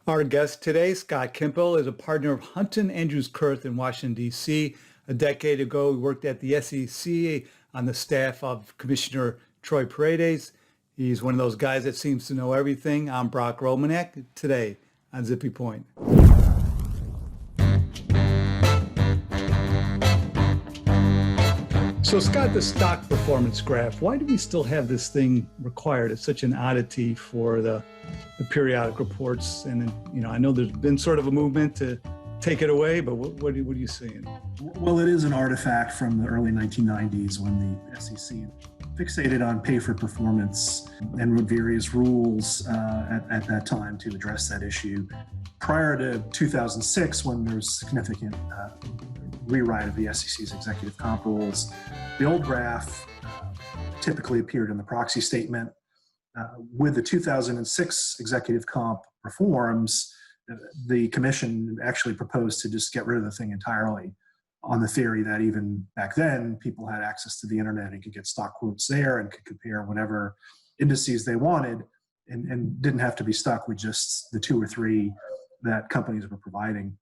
Our guest today, Scott Kimpel, is a partner of Hunton Andrews Kurth in Washington, D.C. A decade ago, he worked at the SEC on the staff of Commissioner Troy Paredes. He's one of those guys that seems to know everything. I'm Brock Romanek, today on Zippy Point. So Scott, the stock performance graph, why do we still have this thing required? It's such an oddity for the periodic reports. And I know there's been sort of a movement to take it away, but what are you seeing? Well, it is an artifact from the early 1990s when the SEC fixated on pay for performance and wrote various rules at that time to address that issue. Prior to 2006, when there was significant rewrite of the SEC's executive comp rules, the old graph typically appeared in the proxy statement. With the 2006 executive comp reforms, the commission actually proposed to just get rid of the thing entirely, on the theory that even back then, people had access to the internet and could get stock quotes there and could compare whatever indices they wanted and didn't have to be stuck with just the two or three that companies were providing.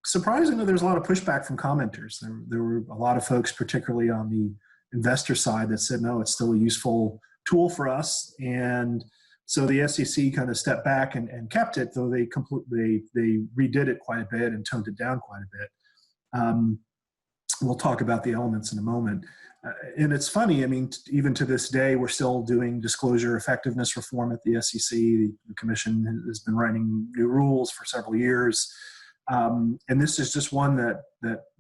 Surprisingly, there's a lot of pushback from commenters. There were a lot of folks, particularly on the investor side, that said, no, it's still a useful tool for us. And so the SEC kind of stepped back and kept it, though they redid it quite a bit and toned it down quite a bit. We'll talk about the elements in a moment. And it's funny, I mean, even to this day, we're still doing disclosure effectiveness reform at the SEC. The commission has been writing new rules for several years. And this is just one that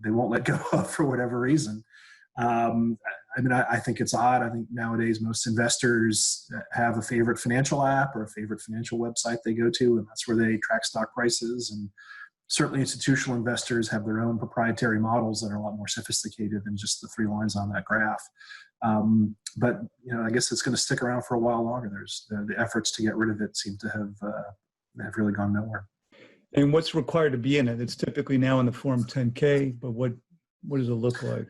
they won't let go of for whatever reason. I think it's odd. I think nowadays most investors have a favorite financial app or a favorite financial website they go to, and that's where they track stock prices. And certainly institutional investors have their own proprietary models that are a lot more sophisticated than just the three lines on that graph. But I guess it's going to stick around for a while longer. There's the efforts to get rid of it seem to have really gone nowhere. And what's required to be in it? It's typically now in the Form 10K, but what does it look like?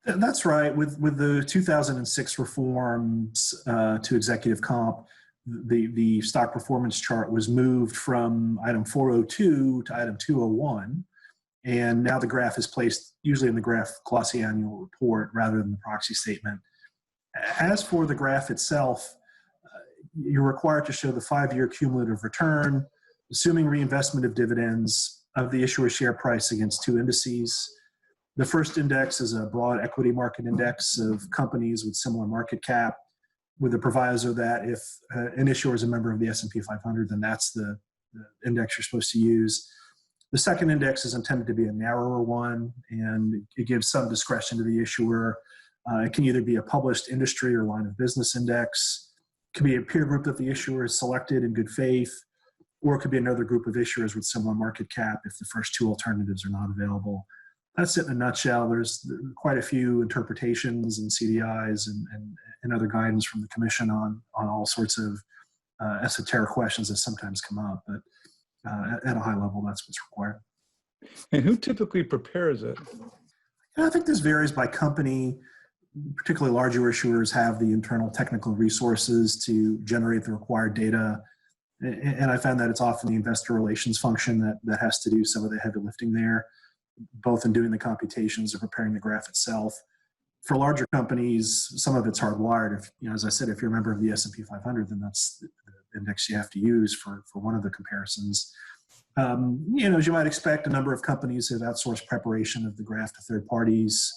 That's right. With the 2006 reforms to executive comp, the stock performance chart was moved from item 402 to item 201. And now the graph is placed usually in the graph glossy annual report rather than the proxy statement. As for the graph itself, you're required to show the 5-year cumulative return, assuming reinvestment of dividends, of the issuer share price against two indices. The first index is a broad equity market index of companies with similar market cap, with the proviso that if an issuer is a member of the S&P 500, then that's the index you're supposed to use. The second index is intended to be a narrower one, and it gives some discretion to the issuer. It can either be a published industry or line of business index. It can be a peer group that the issuer has selected in good faith, or it could be another group of issuers with similar market cap if the first two alternatives are not available. That's it in a nutshell. There's quite a few interpretations and CDIs and other guidance from the commission on all sorts of esoteric questions that sometimes come up, but at a high level, that's what's required. And who typically prepares it? And I think this varies by company. Particularly larger issuers have the internal technical resources to generate the required data. And I found that it's often the investor relations function that has to do some of the heavy lifting there, both in doing the computations and preparing the graph itself. For larger companies, some of it's hardwired. If, as I said, if you're a member of the S&P 500, then that's the index you have to use for one of the comparisons. As you might expect, a number of companies have outsourced preparation of the graph to third parties.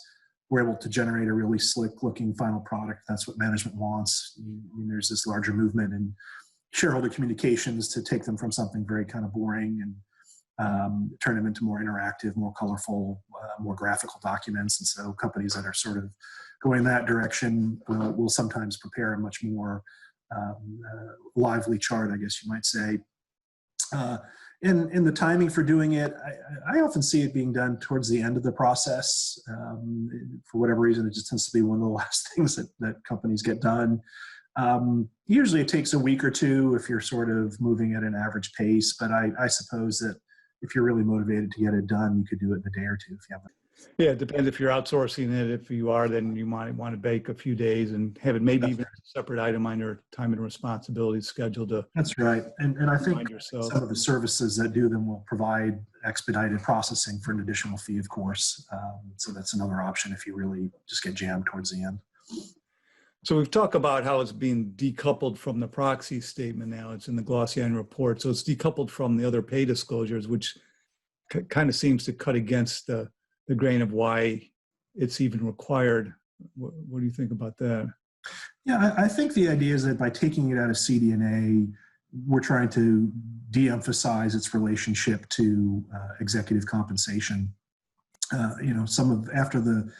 We're able to generate a really slick-looking final product. That's what management wants. There's this larger movement in shareholder communications to take them from something very kind of boring and turn them into more interactive, more colorful, more graphical documents. And so companies that are sort of going in that direction will sometimes prepare a much more lively chart, I guess you might say. In the timing for doing it, I often see it being done towards the end of the process. For whatever reason, it just tends to be one of the last things that companies get done. Usually it takes a week or two if you're sort of moving at an average pace, but I suppose that if you're really motivated to get it done, you could do it in a day or two if you have Yeah, it depends if you're outsourcing it. If you are, then you might want to bake a few days and have it maybe even a separate item on your time and responsibility schedule to That's right. And I think remind yourself. some of the services that do them will provide expedited processing for an additional fee, of course. So that's another option if you really just get jammed towards the end. So we've talked about how it's being decoupled from the proxy statement now. It's in the glossy annual report. So it's decoupled from the other pay disclosures, which kind of seems to cut against the grain of why it's even required. What do you think about that? Yeah, I think the idea is that by taking it out of CD&A, we're trying to de-emphasize its relationship to executive compensation. After the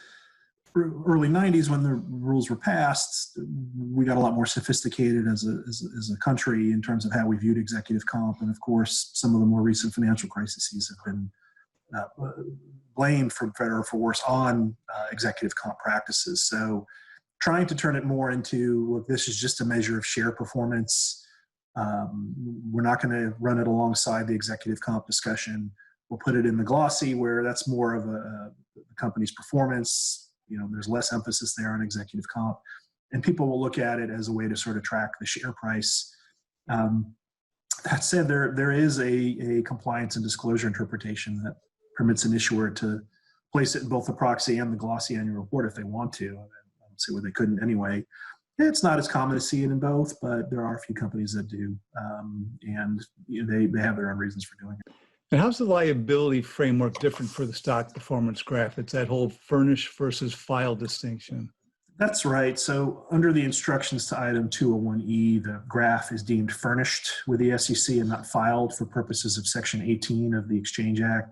early 90s, when the rules were passed, we got a lot more sophisticated as a country in terms of how we viewed executive comp. And of course, some of the more recent financial crises have been blamed for better or for worse on executive comp practices. So trying to turn it more into, look, this is just a measure of share performance. We're not going to run it alongside the executive comp discussion. We'll put it in the glossy where that's more of the company's performance. There's less emphasis there on executive comp, and people will look at it as a way to sort of track the share price. That said, there is a compliance and disclosure interpretation that permits an issuer to place it in both the proxy and the glossy annual report if they want to. I don't see where they couldn't anyway. It's not as common to see it in both, but there are a few companies that do, and they have their own reasons for doing it. And how's the liability framework different for the stock performance graph? It's that whole furnished versus file distinction. That's right. So under the instructions to item 201E, the graph is deemed furnished with the SEC and not filed for purposes of Section 18 of the Exchange Act.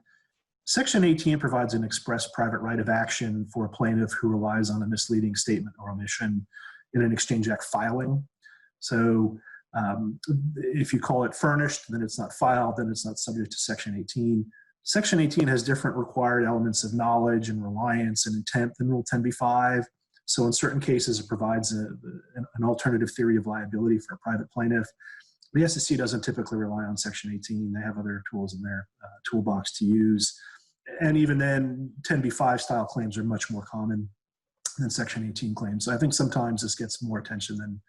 Section 18 provides an express private right of action for a plaintiff who relies on a misleading statement or omission in an Exchange Act filing. So if you call it furnished, then it's not filed, then it's not subject to Section 18. Section 18 has different required elements of knowledge and reliance and intent than Rule 10b-5. So in certain cases, it provides an alternative theory of liability for a private plaintiff. The SEC doesn't typically rely on Section 18. They have other tools in their toolbox to use. And even then, 10b-5 style claims are much more common than Section 18 claims. So I think sometimes this gets more attention than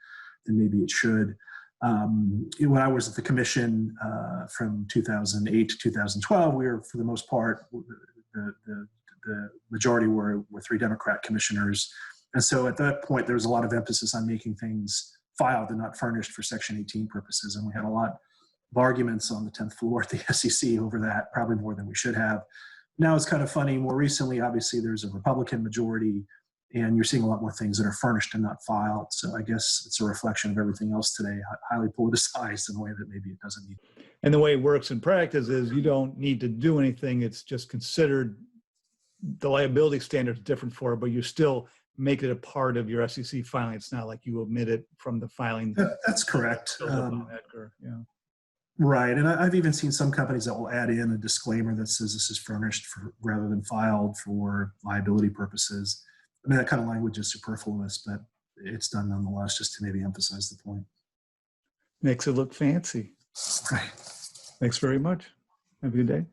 maybe it should. When I was at the commission from 2008 to 2012, we were, for the most part, the majority were three Democrat commissioners. And so at that point, there was a lot of emphasis on making things filed and not furnished for Section 18 purposes. And we had a lot of arguments on the 10th floor at the SEC over that, probably more than we should have. Now it's kind of funny. More recently, obviously, there's a Republican majority, and you're seeing a lot more things that are furnished and not filed. So I guess it's a reflection of everything else today, highly politicized in a way that maybe it doesn't need. And the way it works in practice is you don't need to do anything. It's just considered, the liability standard is different for it, but you still make it a part of your SEC filing. It's not like you omit it from the filing. That's correct. Yeah. Right. And I've even seen some companies that will add in a disclaimer that says this is furnished rather than filed for liability purposes. I mean, that kind of language is superfluous, but it's done nonetheless just to maybe emphasize the point. Makes it look fancy. Right. Thanks very much. Have a good day.